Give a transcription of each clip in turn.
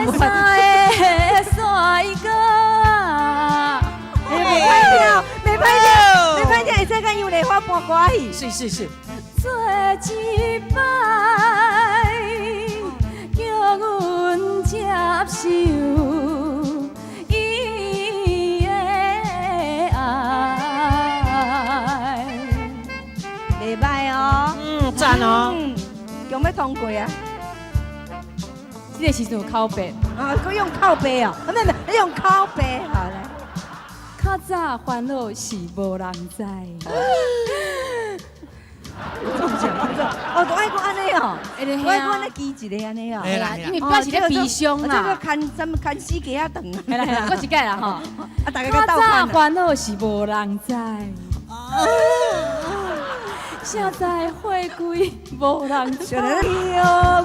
爱啥的帅哥，袂歹听，袂歹听，袂歹听，会使甲杨丽花播歌去。是。做一摆，叫阮接受伊的爱。袂歹哦，赞哦。用要通过啊？这个时阵有拷贝，啊，佮用靠背哦，你用靠背好来。较早烦恼是无人知。哦，都爱讲安尼哦，我爱讲安尼记一个安尼哦。嘿啦，因为表示咧悲伤这个啦。看死鸡啊长。系啦，我是改啦吼。啊，大家较早甲斗看啦。烦恼是无人知，现在回归无人知。叫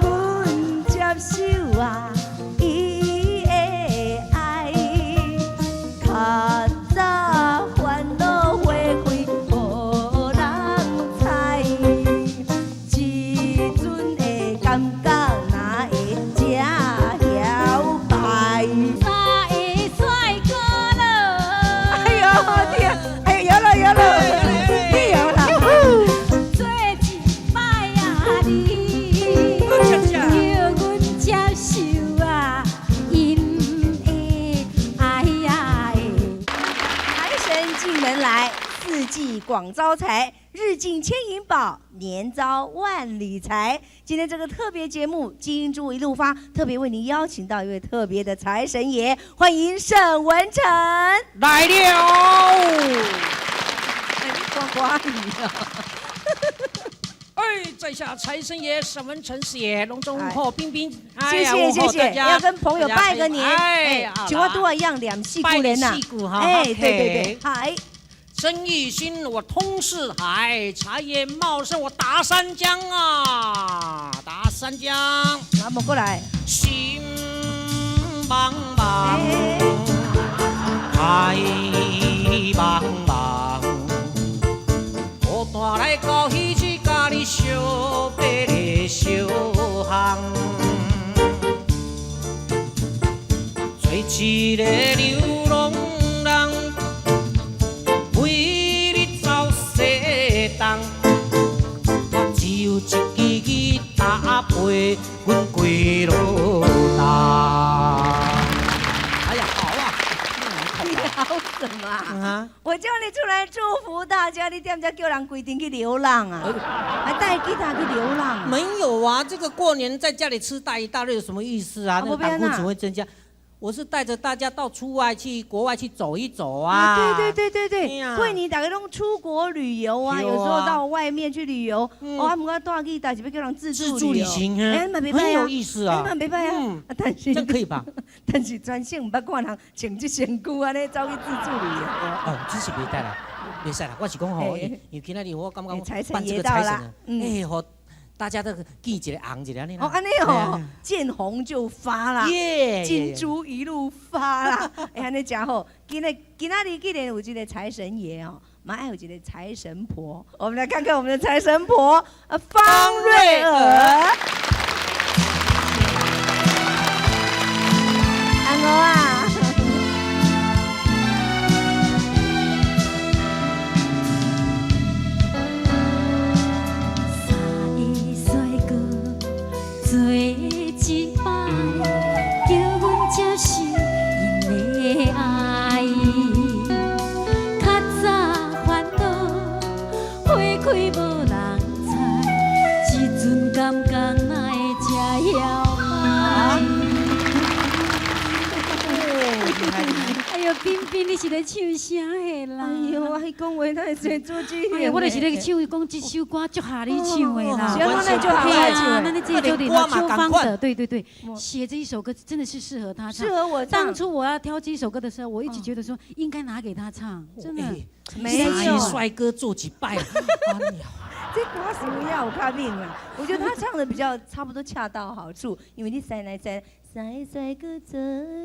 阮接受啊，伊的爱，较早烦恼回归无人知，时阵的感觉哪会这摇摆？哪会帅哥了？哎呦天，哎呦有了，你有啦。做一摆啊你，叫阮接受啊，因的爱呀财神进门来，四季广招财，日进千银宝，年遭万里财。今天这个特别节目《金珠一路发》，特别为您邀请到一位特别的财神爷，欢迎沈文成。来了。呱呱你啊！哎，在下财神爷沈文成师爷，隆重问候冰冰。谢谢谢谢，要跟朋友拜个年。哎，请问多少样两戏姑年呐？哎，对对对，嗨。生意兴，我通四海；茶叶茂盛，我打三江啊，打三江。那么过来，心茫茫，海茫茫，我带来到彼去，甲你相白的小巷，做一个流浪人。我只有一支吉他陪阮过路灯。哎呀，好啊！你好什么啊？我叫你出来祝福大家，你点才叫人规定去流浪啊？还带吉他去流浪啊？没有啊，这个过年在家里吃大鱼大肉有什么意思啊？那个胆固醇会增加。我是带着大家到出外去、国外去走一走啊！对，过年大家拢出国旅游啊，有时候到外面去旅游，哦，不过带去，但是要叫人自助旅行，哎，很有意思啊，没办啊，但是这可以吧？但是专线唔捌看人穿这身躯安尼走去自助旅游。哦，这是袂得啦，袂使啦，我是讲吼，因为今仔日我感觉财办这个神爷到了，哎，好。大家都记一个红一个安尼啦。哦，安尼哦，见红就发啦，金珠一路发啦，哎，安尼真好。今仔日既然有这个财神爷哦，嘛还有这个财神婆。我们来看看我们的财神婆方瑞儿。安我啊。做一摆，叫阮接受因的爱，较早烦恼花开无人知，时阵感觉哪会这摇摆？哎呦，冰冰，你是咧唱啥的啦？哎呦，我讲话哪会做做这哎呀，我就是咧唱，讲这首歌足合你唱的啦。喜欢那就好来唱。那你自己就得秋芳的，对，写这一首歌真的是适合他唱。适合我唱。当初我要挑这一首歌的时候，我一直觉得说应该拿给他唱，真的。没有帅哥做几拜。这歌需要有较命啊！我觉得他唱的比较差不多恰到好处，因为你三三个帅哥做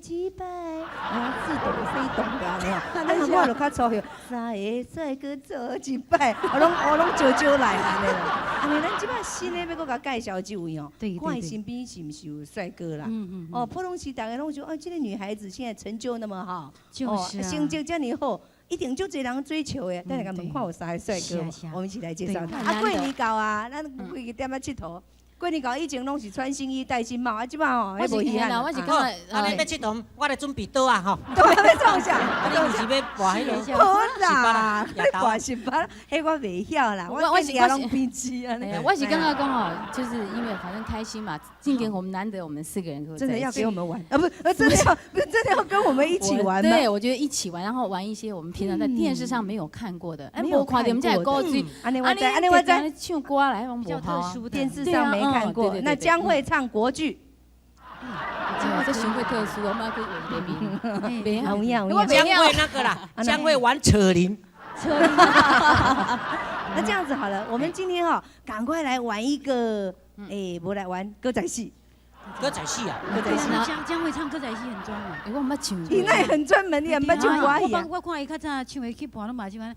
一摆，啊，自动非动的没有，啊，我就较粗俗，三个帅哥做一摆，我拢招招来安尼啦。安尼咱即摆新的要搁甲介绍几位哦，对对看伊身边是毋是有帅哥啦？嗯哦，普通时大家拢说，哦，这个女孩子现在成就那么好，就是啊成绩这么好。一定就这人追求的，等下门看有三个帅哥是啊是啊，我们一起来介绍他。对啊，过年到啊，咱规个点仔佚佗。过年到以前拢是穿新衣戴新帽，啊，即摆吼，迄无遗憾啦。我是好，讲，安尼要佚佗，我来准备倒啊吼。都还没中奖，啊，你毋是要博迄个？好啦，夜你头挂十八，迄我袂晓啦，我是我家拢编织啊。哎呀，我是刚刚刚好，就是因为反正开心嘛，今天我们难得我们4个人都在真的要一起给我们玩啊？不，真的要跟我们一起玩吗？对，我觉得一起玩，然后玩一些我们平常在电视上没有看过的，哎，没有我看到我们家有歌剧，安尼我知，安尼我知，唱歌来，我们比较特殊的电视上没看过。那将会唱国剧，这巡会特殊，我们要跟我们别同样。将会那个啦，将会玩扯铃。那这样子好了，我们今天哈，赶快来玩一个，不来玩歌仔戏。歌仔戏啊，歌仔戏，江会唱歌仔戏很专门。我们唱，你那很专门，你很捌唱歌戏啊。我看伊较早唱的去盘拢嘛就安。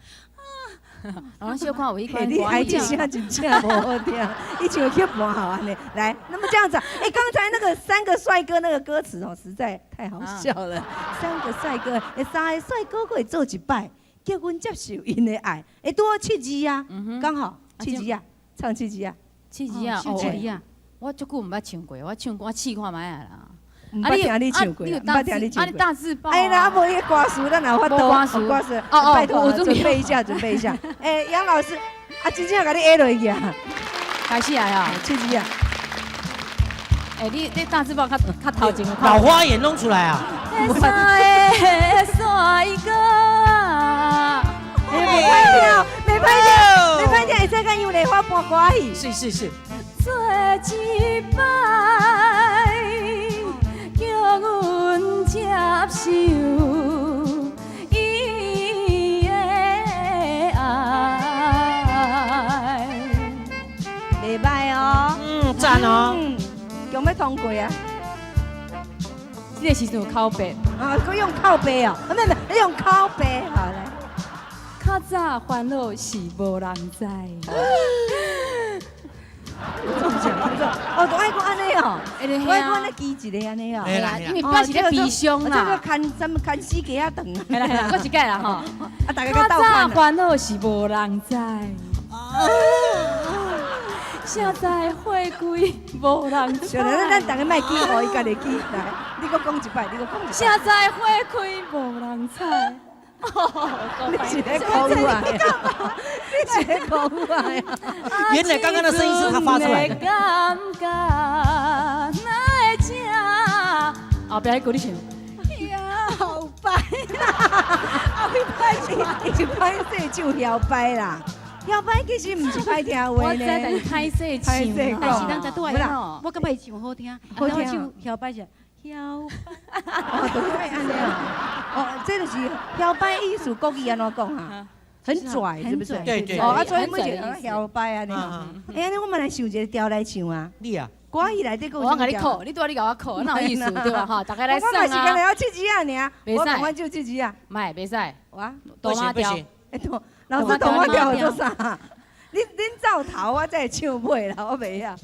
然后小看我一个你还真正真正无好听，一唱去盘好安尼。来，那么这样子，刚才那个3个帅哥那个歌词哦，实在太好笑了。3个帅哥，3个帅哥可以做一摆，叫阮接受因的爱，拄好7字啊，刚好7字啊，唱7字啊。七级啊，七级啊。我足久毋捌唱过，我唱歌试看卖啊啦。唔捌听你唱过，唔捌听你唱过。你大字报。哎啦，无你歌词，咱有法度。歌词，拜托，准备一下，准备一下。杨老师，真正甲你下落去啊。开始来啊7字啊。你大字报较头前。老花眼弄出来啊。帅哥。没拍掉，没拍掉，没拍掉，会使甲杨丽花播歌戏。是。做一摆，叫阮接受伊的爱。袂歹哦。赞哦。用要通过啊？这个时阵有拷贝。佮用靠背哦，你用靠背，好来。较早烦恼是无人知。都爱讲安尼哦，我爱讲安尼记一个安尼哦。因为表示咧悲伤啦。这个看死鸡仔肠。来，我一改啦吼。大家斗看。较早烦恼是无人知。现在回归无人知。咱大家莫记，互伊家己记来。你搁讲一摆，现在回归无人知。你是在讲话？你是在讲话？原来刚刚的声音是他发出来的。不要鼓励钱。摇摆啦，一歹势就摇摆啦。摇摆其实唔是歹听话呢。我在等拍摄唱，但是咱在对啦，我感觉伊唱好听，好听。唱摇摆是摇摆。都会安尼哦。这就是摇摆艺术国语安怎讲啊？很拽，是不是？对。所以每一个摇摆安尼。哎，我们来想一个调来唱啊。你啊？歌戏内底有。我甲你考，你拄仔你甲我考，哪有意思对吧？哈，大家来上啊。我嘛是干了7字啊，尔。袂使。我讲我就7字啊。卖，袂使。哇，多马调。老师多马调做啥？恁走头，我再唱尾啦，我袂晓。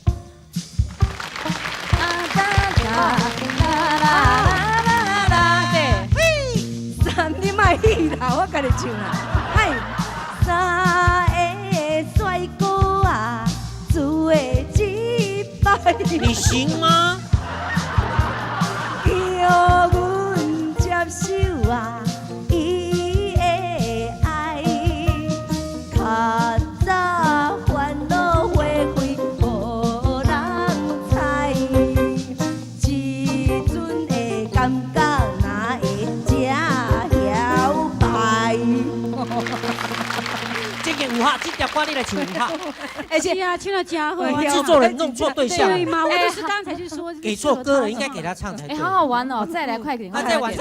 你莫戏啦，我甲你唱啦。嗨，3个帅哥啊，做一摆。你行吗？叫阮接受啊，伊的爱，较早烦恼花开无人知，时阵会感觉哪会这摇摆。这个有哈，这条歌你来唱哈。而且啊，唱得真好。制作人弄错对象。对嘛？我就是刚才去说。给错歌了，应该给他唱才对。好好玩哦，再来快点。再玩。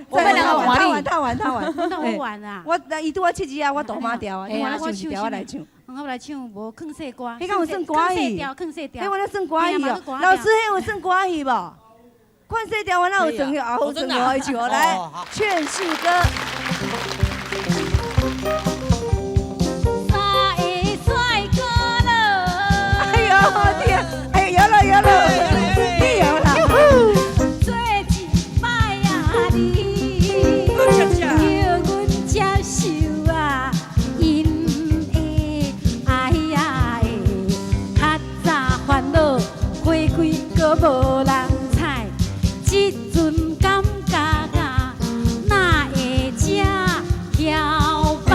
我们两个玩力。他玩。那我玩啊。伊拄我7字啊，我大马调啊，你我唱一条我来唱。我来唱无坑细歌。迄个有算歌戏？坑细调。迄我咧算歌戏哦。老师，迄有算歌戏无？看这条完了有成有好成哦，一起哦来劝世歌。三个帅哥了，哎呦天，哎有了，你有了。做一摆啊你，叫阮接受啊，因的哎呀的，较早烦恼花开搁无人采，即阵感觉啊，哪会这摇摆？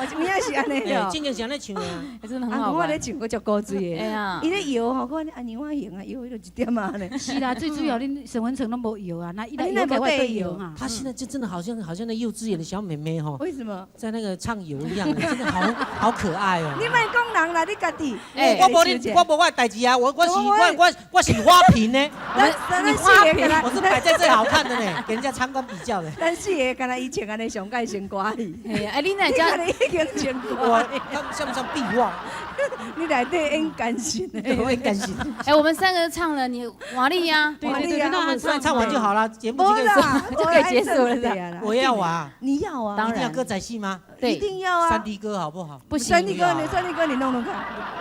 我今仔是安尼哦，正经是安尼唱的。真的很好玩我咧。唱，我足高水的。哎呀伊，咧摇吼，我安尼我型啊，摇迄就一点啊呢。是啦，最主要恁沈文成都无摇啊，那伊来你那摇给我没对摇对摇啊。她现在就真的好像那幼稚园的小妹妹哈，为什么？在那个唱游一样，真的好可爱哦。你莫讲人啦，你家己。我无我的代志啊，我是花瓶呢，咱四个干我是摆在最好看的呢，给人家参观比较的。咱四个干那以前安尼上届先歌戏，哎呀，哎，你哪你家看你已经先歌我戏，像不像壁画？你内底演感情的。我很感谢。哎，我们3个唱了，你瓦力呀，对对对，那我们唱完就好了，节目就可以啦上。就可以结束了是吧我也要啊，你要啊，当然一定要歌仔戏吗？一对，定要啊。 3D 歌好不好？不行三，弟哥，你弄弄看。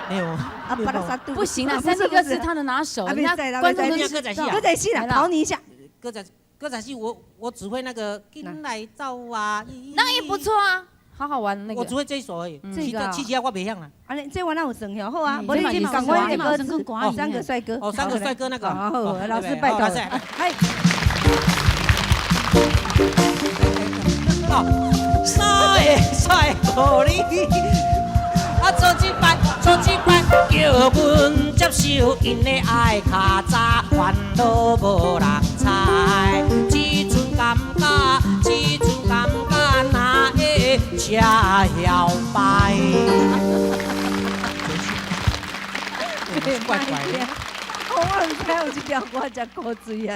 没有，啊，巴拉萨杜。不行啊，不三弟哥不是他的拿手，啊人家不是观众都不是知道。歌仔戏啦，来了考你一下。歌仔戏我只会那个进来照啊，那也不错啊，好好玩那个。我只会这一首而已，嗯其他我别样了。啊，这我哪有算哦？好啊，我你去嗯这嘛赶快那歌这嘛词跟歌，三个帅哥。哦，3个帅哥那个。好，哦老师拜托。嗨。哦，3个帅哥你，啊，做一摆，叫阮接受因的爱，较早烦恼无人猜，这阵感觉哪会这摇摆？怪怪的。我唔知有一条歌叫古锥啊，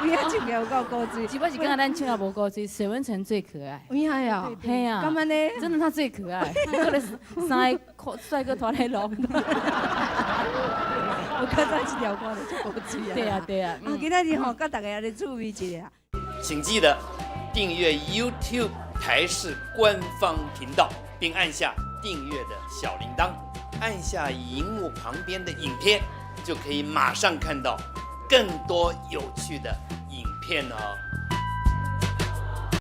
有影唱条有够古锥。基本是跟咱唱啊无歌，所以沈文成最可爱。有影呀？嘿呀，干嘛呢？真的他最可爱，个了3个帅哥团来弄。我看到一条歌就古锥啊。对啊对啊，啊，今仔日吼，甲大家来注意一下。请记得订阅 YouTube 台视官方频道，并按下订阅的小铃铛，按下荧幕旁边的影片，就可以马上看到更多有趣的影片哦。